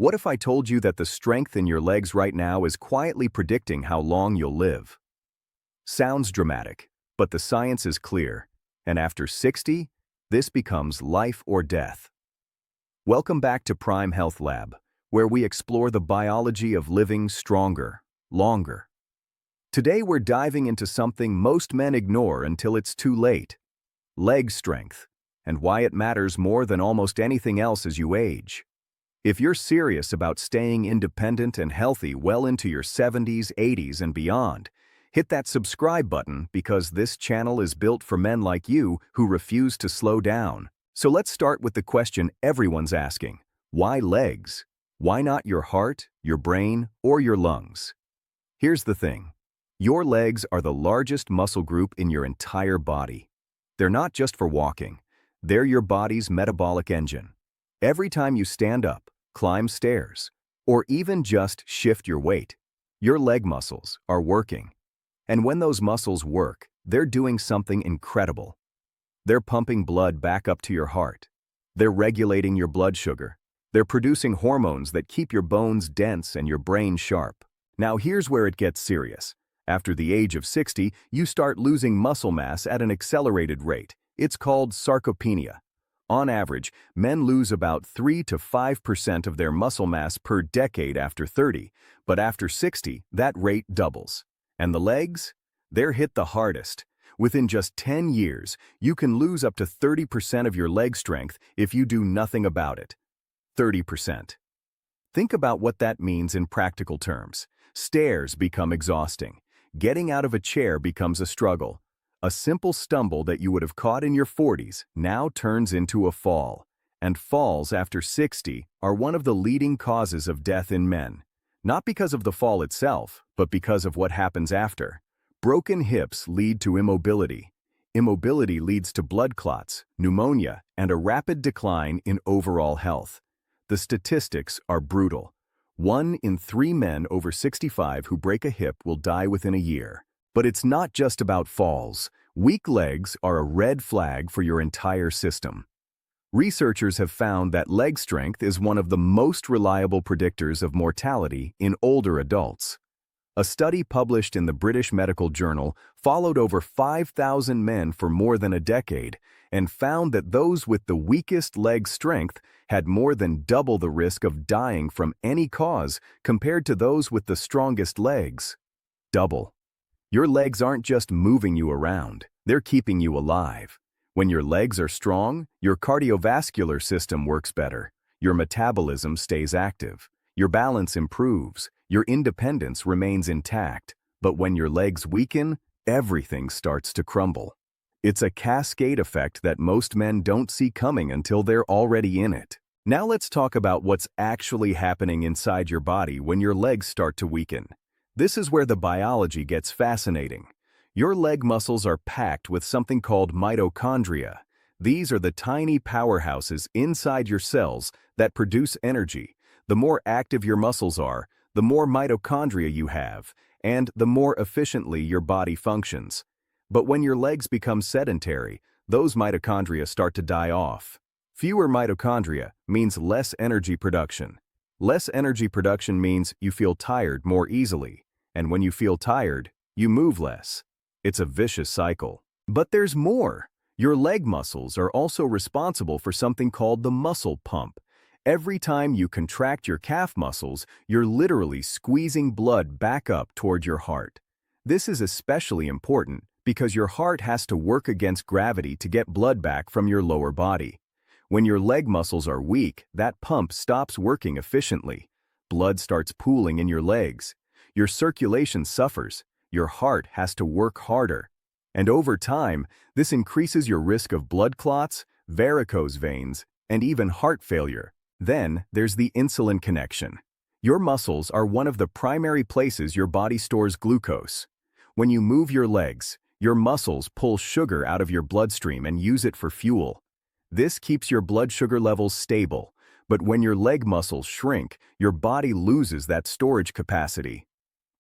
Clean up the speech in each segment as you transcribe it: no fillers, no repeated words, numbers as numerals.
What if I told you that the strength in your legs right now is quietly predicting how long you'll live? Sounds dramatic, but the science is clear, and after 60, this becomes life or death. Welcome back to Prime Health Lab, where we explore the biology of living stronger, longer. Today we're diving into something most men ignore until it's too late: leg strength, and why it matters more than almost anything else as you age. If you're serious about staying independent and healthy well into your 70s, 80s, and beyond, hit that subscribe button because this channel is built for men like you who refuse to slow down. So let's start with the question everyone's asking: why legs? Why not your heart, your brain, or your lungs? Here's the thing. Your legs are the largest muscle group in your entire body. They're not just for walking. They're your body's metabolic engine. Every time you stand up, climb stairs, or even just shift your weight, your leg muscles are working. And when those muscles work, they're doing something incredible. They're pumping blood back up to your heart. They're regulating your blood sugar. They're producing hormones that keep your bones dense and your brain sharp. Now here's where it gets serious. After the age of 60, you start losing muscle mass at an accelerated rate. It's called sarcopenia. On average, men lose about 3 to 5% of their muscle mass per decade after 30, but after 60, that rate doubles. And the legs? They're hit the hardest. Within just 10 years, you can lose up to 30% of your leg strength if you do nothing about it. 30%. Think about what that means in practical terms. Stairs become exhausting. Getting out of a chair becomes a struggle. A simple stumble that you would have caught in your 40s now turns into a fall. And falls after 60 are one of the leading causes of death in men. Not because of the fall itself, but because of what happens after. Broken hips lead to immobility. Immobility leads to blood clots, pneumonia, and a rapid decline in overall health. The statistics are brutal. 1 in 3 men over 65 who break a hip will die within a year. But it's not just about falls. Weak legs are a red flag for your entire system. Researchers have found that leg strength is one of the most reliable predictors of mortality in older adults. A study published in the British Medical Journal followed over 5,000 men for more than a decade and found that those with the weakest leg strength had more than double the risk of dying from any cause compared to those with the strongest legs. Double. Your legs aren't just moving you around, they're keeping you alive. When your legs are strong, your cardiovascular system works better, your metabolism stays active, your balance improves, your independence remains intact. But when your legs weaken, everything starts to crumble. It's a cascade effect that most men don't see coming until they're already in it. Now let's talk about what's actually happening inside your body when your legs start to weaken. This is where the biology gets fascinating. Your leg muscles are packed with something called mitochondria. These are the tiny powerhouses inside your cells that produce energy. The more active your muscles are, the more mitochondria you have, and the more efficiently your body functions. But when your legs become sedentary, those mitochondria start to die off. Fewer mitochondria means less energy production. Less energy production means you feel tired more easily. And when you feel tired, you move less. It's a vicious cycle. But there's more. Your leg muscles are also responsible for something called the muscle pump. Every time you contract your calf muscles, you're literally squeezing blood back up toward your heart. This is especially important because your heart has to work against gravity to get blood back from your lower body. When your leg muscles are weak, that pump stops working efficiently. Blood starts pooling in your legs. Your circulation suffers. Your heart has to work harder. And over time, this increases your risk of blood clots, varicose veins, and even heart failure. Then, there's the insulin connection. Your muscles are one of the primary places your body stores glucose. When you move your legs, your muscles pull sugar out of your bloodstream and use it for fuel. This keeps your blood sugar levels stable, but when your leg muscles shrink, your body loses that storage capacity.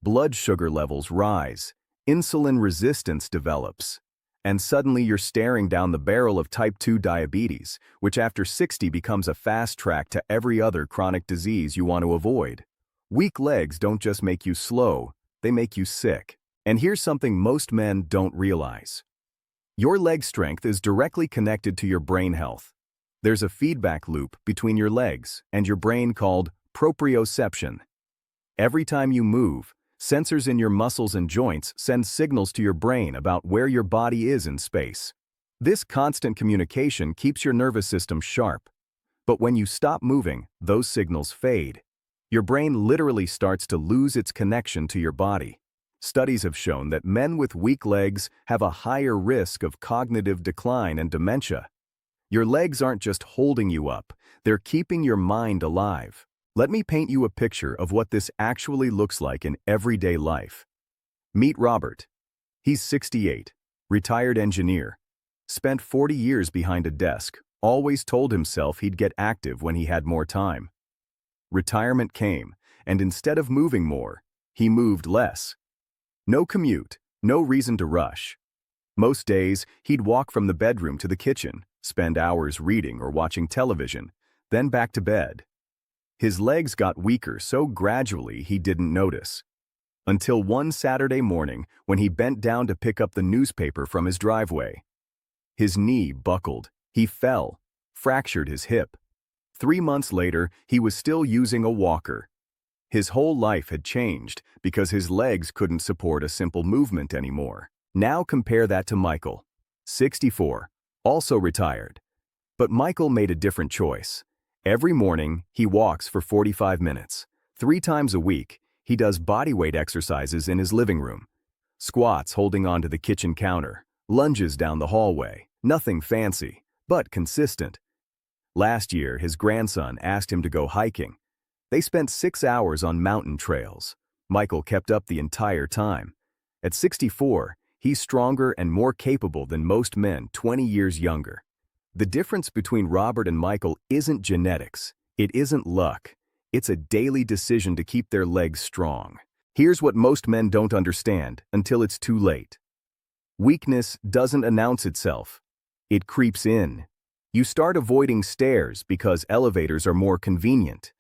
Blood sugar levels rise, insulin resistance develops, And suddenly you're staring down the barrel of type 2 diabetes, which after 60 becomes a fast track to every other chronic disease you want to avoid. Weak legs don't just make you slow, they make you sick. And here's something most men don't realize. Your leg strength is directly connected to your brain health. There's a feedback loop between your legs and your brain called proprioception. Every time you move, sensors in your muscles and joints send signals to your brain about where your body is in space. This constant communication keeps your nervous system sharp. But when you stop moving, those signals fade. Your brain literally starts to lose its connection to your body. Studies have shown that men with weak legs have a higher risk of cognitive decline and dementia. Your legs aren't just holding you up, they're keeping your mind alive. Let me paint you a picture of what this actually looks like in everyday life. Meet Robert. He's 68, retired engineer. Spent 40 years behind a desk, always told himself he'd get active when he had more time. Retirement came, and instead of moving more, he moved less. No commute, no reason to rush. Most days, he'd walk from the bedroom to the kitchen, spend hours reading or watching television, then back to bed. His legs got weaker so gradually he didn't notice. Until one Saturday morning when he bent down to pick up the newspaper from his driveway. His knee buckled, he fell, fractured his hip. 3 months later, he was still using a walker. His whole life had changed because his legs couldn't support a simple movement anymore. Now compare that to Michael, 64, also retired. But Michael made a different choice. Every morning, he walks for 45 minutes. 3 times a week, he does bodyweight exercises in his living room. Squats holding onto the kitchen counter, lunges down the hallway. Nothing fancy, but consistent. Last year, his grandson asked him to go hiking. They spent 6 hours on mountain trails. Michael kept up the entire time. At 64, he's stronger and more capable than most men 20 years younger. The difference between Robert and Michael isn't genetics. It isn't luck. It's a daily decision to keep their legs strong. Here's what most men don't understand until it's too late. Weakness doesn't announce itself. It creeps in. You start avoiding stairs because elevators are more convenient.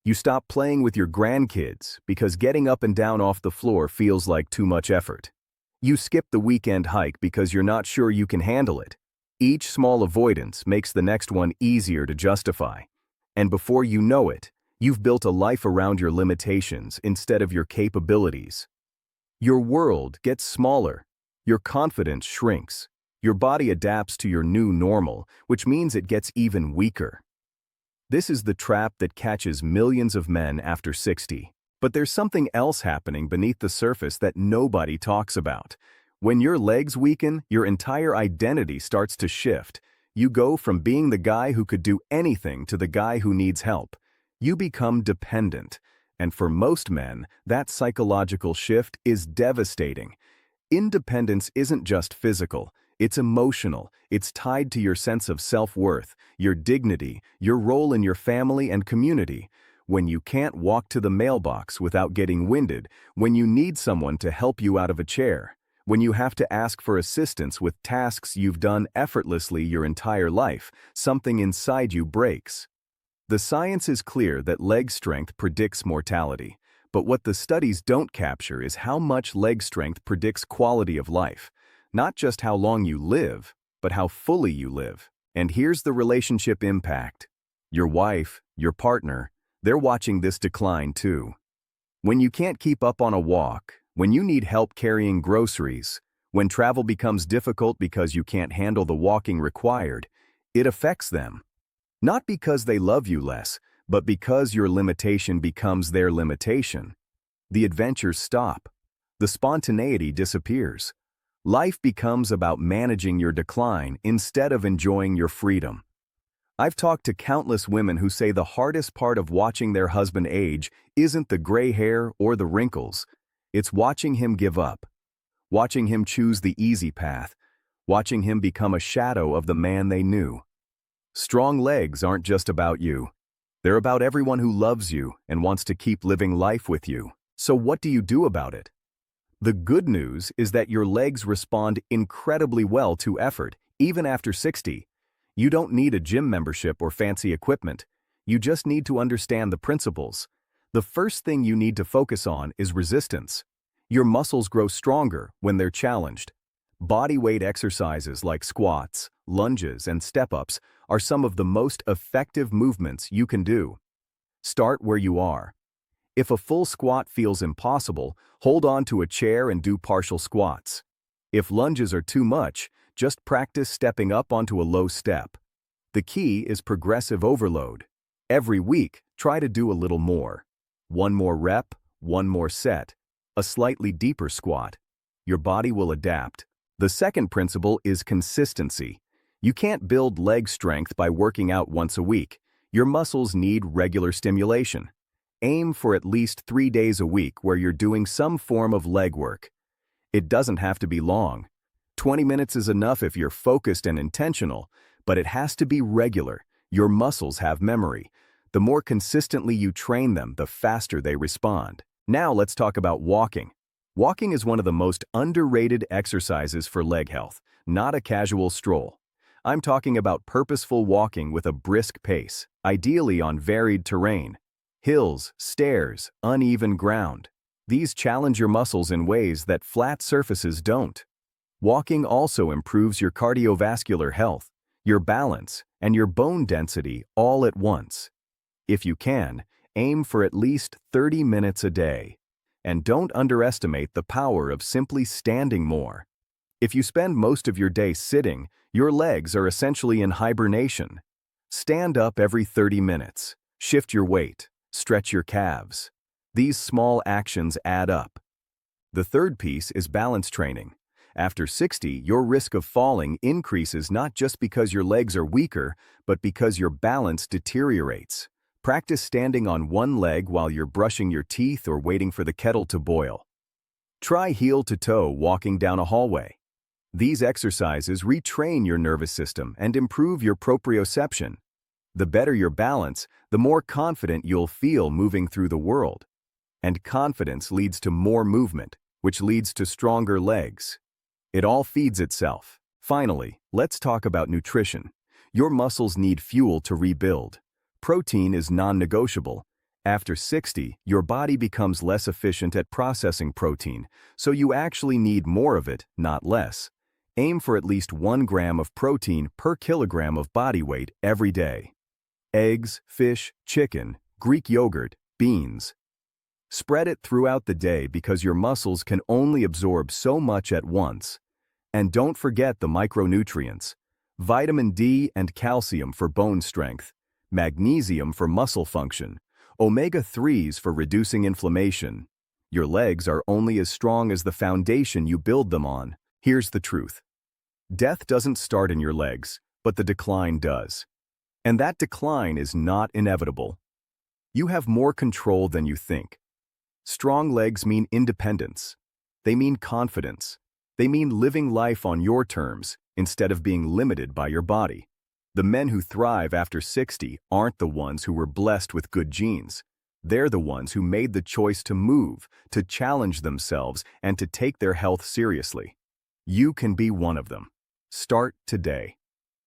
You stop playing with your grandkids because getting up and down off the floor feels like too much effort. You skip the weekend hike because you're not sure you can handle it. Each small avoidance makes the next one easier to justify. And before you know it, you've built a life around your limitations instead of your capabilities. Your world gets smaller. Your confidence shrinks. Your body adapts to your new normal, which means it gets even weaker. This is the trap that catches millions of men after 60. But there's something else happening beneath the surface that nobody talks about. When your legs weaken, your entire identity starts to shift. You go from being the guy who could do anything to the guy who needs help. You become dependent. And for most men, that psychological shift is devastating. Independence isn't just physical. It's emotional. It's tied to your sense of self-worth, your dignity, your role in your family and community. When you can't walk to the mailbox without getting winded, when you need someone to help you out of a chair, when you have to ask for assistance with tasks you've done effortlessly your entire life, something inside you breaks. The science is clear that leg strength predicts mortality, but what the studies don't capture is how much leg strength predicts quality of life. Not just how long you live, but how fully you live. And here's the relationship impact. Your wife, your partner, they're watching this decline too. When you can't keep up on a walk, when you need help carrying groceries, when travel becomes difficult because you can't handle the walking required, it affects them. Not because they love you less, but because your limitation becomes their limitation. The adventures stop. The spontaneity disappears. Life becomes about managing your decline instead of enjoying your freedom. I've talked to countless women who say the hardest part of watching their husband age isn't the gray hair or the wrinkles. It's watching him give up, watching him choose the easy path, watching him become a shadow of the man they knew. Strong legs aren't just about you. They're about everyone who loves you and wants to keep living life with you. So what do you do about it? The good news is that your legs respond incredibly well to effort, even after 60. You don't need a gym membership or fancy equipment. You just need to understand the principles. The first thing you need to focus on is resistance. Your muscles grow stronger when they're challenged. Body weight exercises like squats, lunges, and step-ups are some of the most effective movements you can do. Start where you are. If a full squat feels impossible, hold on to a chair and do partial squats. If lunges are too much, just practice stepping up onto a low step. The key is progressive overload. Every week, try to do a little more. One more rep, one more set, a slightly deeper squat. Your body will adapt. The second principle is consistency. You can't build leg strength by working out once a week. Your muscles need regular stimulation. Aim for at least 3 days a week where you're doing some form of leg work. It doesn't have to be long. 20 minutes is enough if you're focused and intentional, but it has to be regular. Your muscles have memory. The more consistently you train them, the faster they respond. Now let's talk about walking. Walking is one of the most underrated exercises for leg health, not a casual stroll. I'm talking about purposeful walking with a brisk pace, ideally on varied terrain. Hills, stairs, uneven ground. These challenge your muscles in ways that flat surfaces don't. Walking also improves your cardiovascular health, your balance, and your bone density all at once. If you can, aim for at least 30 minutes a day. And don't underestimate the power of simply standing more. If you spend most of your day sitting, your legs are essentially in hibernation. Stand up every 30 minutes. Shift your weight. Stretch your calves. These small actions add up. The third piece is balance training. After 60, your risk of falling increases not just because your legs are weaker, but because your balance deteriorates. Practice standing on one leg while you're brushing your teeth or waiting for the kettle to boil. Try heel-to-toe walking down a hallway. These exercises retrain your nervous system and improve your proprioception. The better your balance, the more confident you'll feel moving through the world. And confidence leads to more movement, which leads to stronger legs. It all feeds itself. Finally, let's talk about nutrition. Your muscles need fuel to rebuild. Protein is non-negotiable. After 60, your body becomes less efficient at processing protein, so you actually need more of it, not less. Aim for at least 1 gram of protein per kilogram of body weight every day. Eggs, fish, chicken, Greek yogurt, beans. Spread it throughout the day because your muscles can only absorb so much at once. And don't forget the micronutrients. Vitamin D and calcium for bone strength, magnesium for muscle function, omega-3s for reducing inflammation. Your legs are only as strong as the foundation you build them on. Here's the truth. Death doesn't start in your legs, but the decline does. And that decline is not inevitable. You have more control than you think. Strong legs mean independence. They mean confidence. They mean living life on your terms instead of being limited by your body. The men who thrive after 60 aren't the ones who were blessed with good genes. They're the ones who made the choice to move, to challenge themselves, and to take their health seriously. You can be one of them. Start today.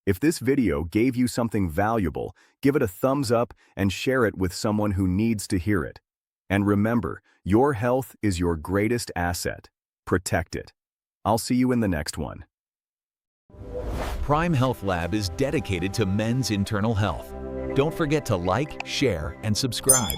If this video gave you something valuable, give it a thumbs up and share it with someone who needs to hear it. And remember, your health is your greatest asset. Protect it. I'll see you in the next one. Prime Health Lab is dedicated to men's internal health. Don't forget to like, share, and subscribe.